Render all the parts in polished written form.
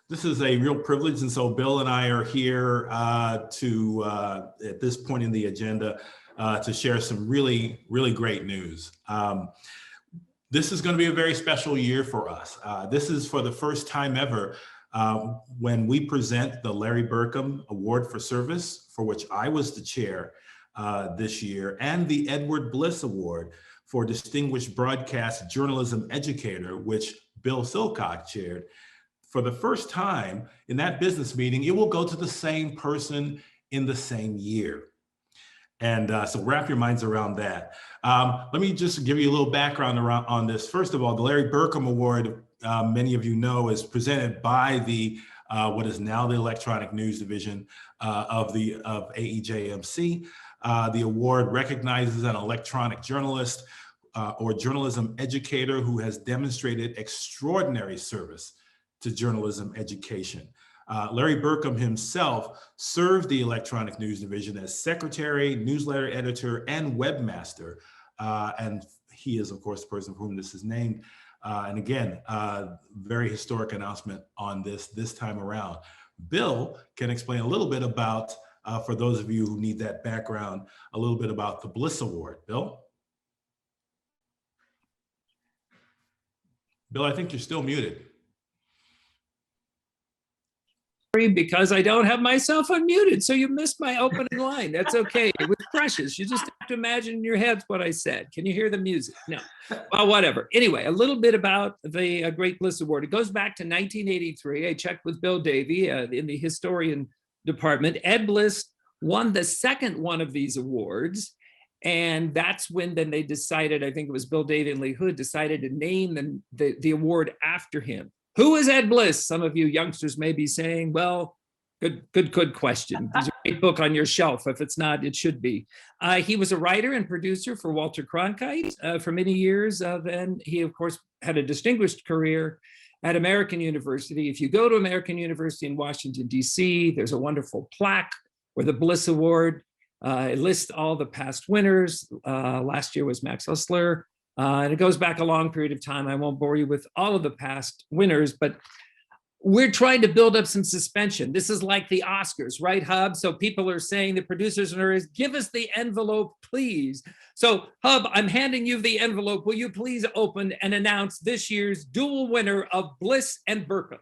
This is a real privilege, and so Bill and I are here at this point in the agenda to share some really great news. This is going to be a very special year for us. This is for the first time ever when we present the Larry Burkham Award for Service, for which I was the chair this year, and the Edward Bliss Award for Distinguished Broadcast Journalism Educator, which Bill Sicock chaired. For the first time in that business meeting, it will go to the same person in the same year. And so wrap your minds around that. Let me just give you a little background on this. First of all, the Larry Burkham Award, many of you know, is presented by the what is now the Electronic News Division of Aejmc. The award recognizes an electronic journalist or journalism educator who has demonstrated extraordinary service to journalism education. Larry Burkham himself served the Electronic News Division as secretary, newsletter editor, and webmaster. And he is, of course, the person for whom this is named. And again, very historic announcement on this time around. Bill can explain a little bit about, for those of you who need that background, a little bit about the Bliss Award. Bill? Bill, I think you're still muted. Because I don't have myself unmuted, so you missed my opening line. That's okay. It was precious. You just have to imagine in your head what I said. Can you hear the music? No. Well, whatever. Anyway, a little bit about the Great Bliss Award. It goes back to 1983. I checked with Bill Davie in the historian department. Ed Bliss won the second one of these awards. And that's when then they decided, I think it was Bill Davie and Lee Hood, decided to name the award after him. Who is Ed Bliss? Some of you youngsters may be saying, well, good question. There's a great book on your shelf. If it's not, it should be. He was a writer and producer for Walter Cronkite for many years. And he, of course, had a distinguished career at American University. If you go to American University in Washington, D.C., there's a wonderful plaque for the Bliss Award. It lists all the past winners. Last year was Max Hussler. And it goes back a long period of time. I won't bore you with all of the past winners, but we're trying to build up some suspension. This is like the Oscars, right, Hub? So people are saying, the producers are, give us the envelope, please. So Hub, I'm handing you the envelope. Will you please open and announce this year's dual winner of Bliss and Burkham?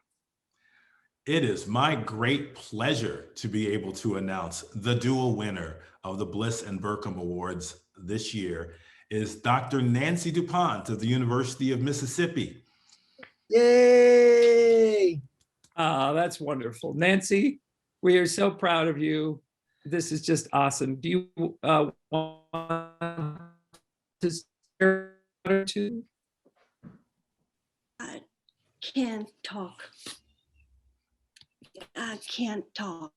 It is my great pleasure to be able to announce the dual winner of the Bliss and Burkham Awards this year is Dr. Nancy Dupont of the University of Mississippi. Yay! That's wonderful. Nancy, we are so proud of you. This is just awesome. Do you want to share too? I can't talk. I can't talk.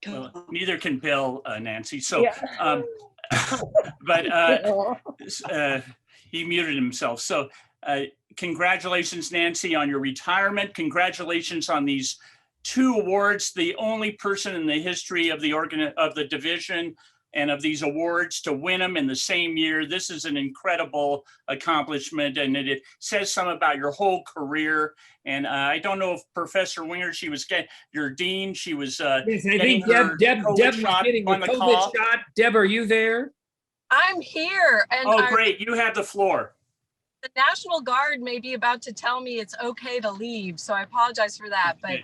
Well, neither can Bill, Nancy. So, yeah. But he muted himself. So congratulations, Nancy, on your retirement. Congratulations on these 2 awards. The only person in the history of the division and of these awards to win them in the same year. This is an incredible accomplishment, and it says something about your whole career. And I don't know if Professor Winger, she was getting your dean, she was yes, I think Deb was getting the COVID shot. Deb, are you there? I'm here. And great, you have the floor. The National Guard may be about to tell me it's okay to leave, so I apologize for that. But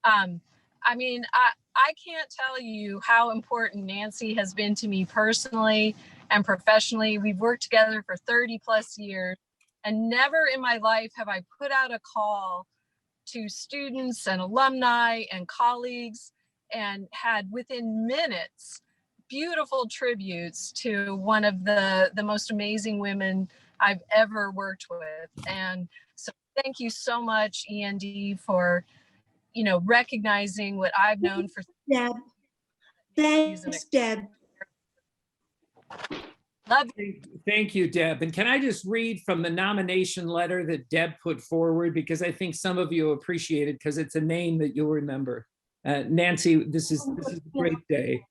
I mean, I can't tell you how important Nancy has been to me personally and professionally. We've worked together for 30 plus years, and never in my life have I put out a call to students and alumni and colleagues and had within minutes beautiful tributes to one of the most amazing women I've ever worked with. And so thank you so much, END, for recognizing what I've known for. Deb. Thanks, Deb. Love you. Thank you, Deb. And can I just read from the nomination letter that Deb put forward, because I think some of you appreciate it because it's a name that you'll remember. Nancy, this is a great day.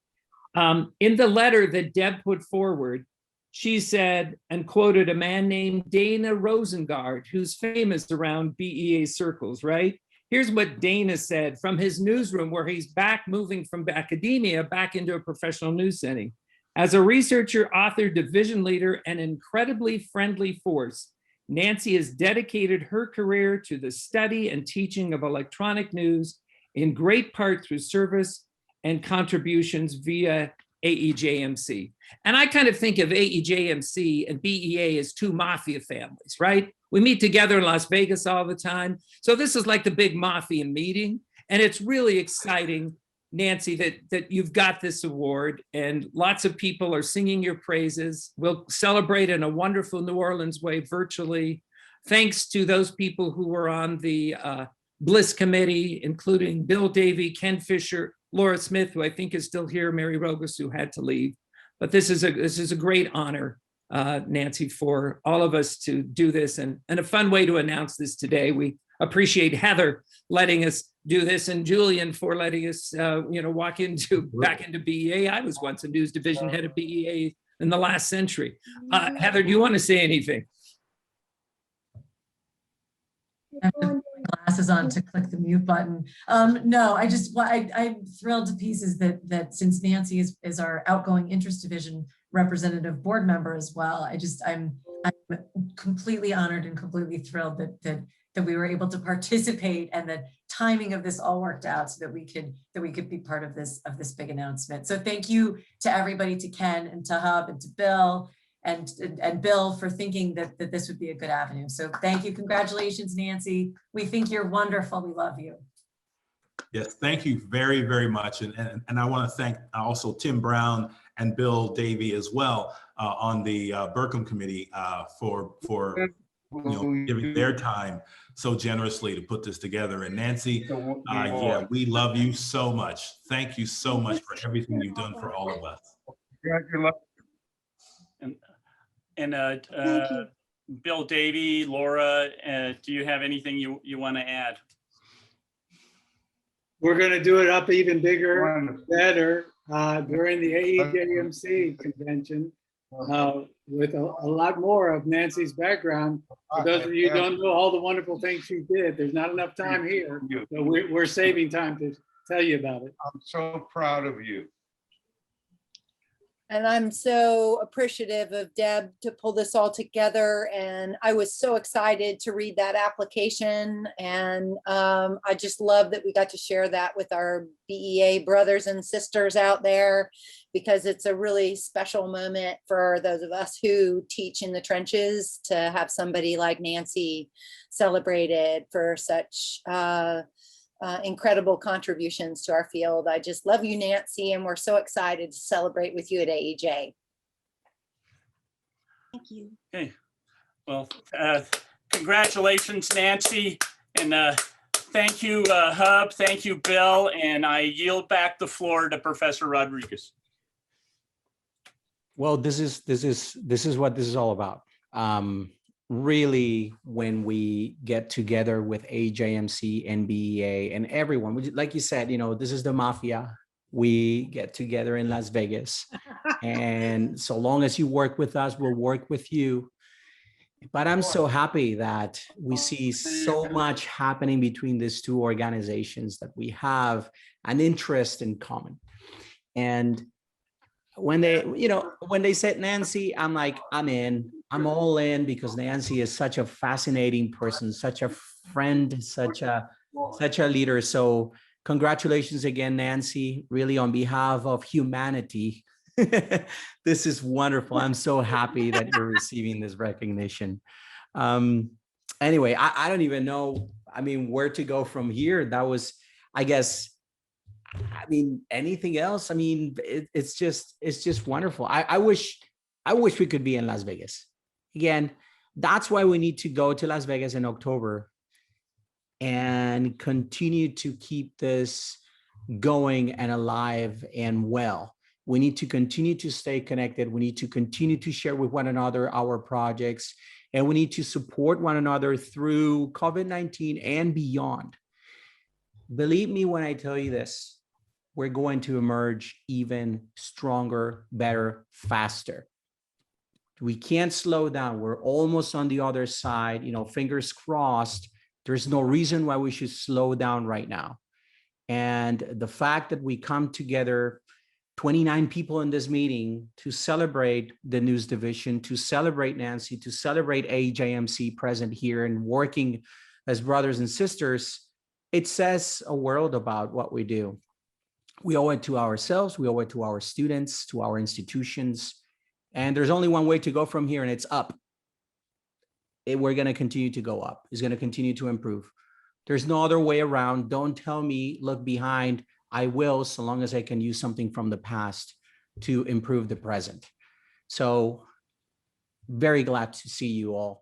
In the letter that Deb put forward, She said, and quoted a man named Dana Rosengard, who's famous around BEA circles, right? Here's what Dana said from his newsroom, where he's back moving from academia back into a professional news setting. As a researcher, author, division leader, and incredibly friendly force, Nancy has dedicated her career to the study and teaching of electronic news, in great part through service and contributions via Aejmc. And I kind of think of Aejmc and BEA as two mafia families, right? We meet together in Las Vegas all the time. So this is like the big mafia meeting. And it's really exciting, Nancy, that you've got this award, and lots of people are singing your praises. We'll celebrate in a wonderful New Orleans way virtually. Thanks to those people who were on the Bliss Committee, including Bill Davie, Ken Fisher, Laura Smith, who I think is still here, Mary Rogus, who had to leave. But this is a great honor, Nancy, for all of us to do this, and a fun way to announce this today. We appreciate Heather letting us do this, and Julian for letting us, walk back into BEA. I was once a news division head of BEA in the last century. Heather, do you want to say anything? Glasses on to click the mute button. No, I'm thrilled to pieces that since Nancy is our outgoing interest division representative board member as well, I'm completely honored and completely thrilled that we were able to participate, and the timing of this all worked out so that we could be part of this big announcement. So thank you to everybody, to Ken and to Hub and to Bill and Bill for thinking that this would be a good avenue. So thank you. Congratulations, Nancy. We think you're wonderful. We love you. Yes, thank you very, very much. And I want to thank also Tim Brown and Bill Davie as well on the Birkham Committee for giving their time so generously to put this together. And Nancy, yeah, we love you so much. Thank you so much for everything you've done for all of us. And Thank you. Bill Davie, Laura, do you have anything you want to add? We're going to do it up even bigger, better during the Aejmc convention with a lot more of Nancy's background. For those of you who don't know all the wonderful things she did, there's not enough time here, so we're saving time to tell you about it. I'm so proud of you. And I'm so appreciative of Deb to pull this all together. And I was so excited to read that application. And I just love that we got to share that with our BEA brothers and sisters out there, because it's a really special moment for those of us who teach in the trenches to have somebody like Nancy celebrated for such incredible contributions to our field. I just love you, Nancy, and we're so excited to celebrate with you at AEJ. Thank you. Okay, well, congratulations, Nancy, and thank you, Hub, thank you, Bill, and I yield back the floor to Professor Rodriguez. Well, this is what this is all about. Really, when we get together with Aejmc and BEA and everyone, like you said, this is the mafia. We get together in Las Vegas, and so long as you work with us, we'll work with you. But I'm so happy that we see so much happening between these two organizations, that we have an interest in common. And when they said Nancy, I'm like, I'm in. I'm all in, because Nancy is such a fascinating person, such a friend, such a leader. So congratulations again, Nancy, really on behalf of humanity. This is wonderful. I'm so happy that you're receiving this recognition. Anyway, I don't even know, where to go from here. That was, I guess, anything else? It's just wonderful. I wish we could be in Las Vegas. Again, that's why we need to go to Las Vegas in October and continue to keep this going and alive and well. We need to continue to stay connected. We need to continue to share with one another our projects, and we need to support one another through COVID-19 and beyond. Believe me when I tell you this, we're going to emerge even stronger, better, faster. We can't slow down. We're almost on the other side, fingers crossed. There's no reason why we should slow down right now. And the fact that we come together, 29 people in this meeting, to celebrate the news division, to celebrate Nancy, to celebrate Aejmc present here and working as brothers and sisters, it says a world about what we do. We owe it to ourselves, we owe it to our students, to our institutions, and there's only one way to go from here, and it's up. We're going to continue to go up. It's going to continue to improve. There's no other way around. Don't tell me, look behind. I will, so long as I can use something from the past to improve the present. So very glad to see you all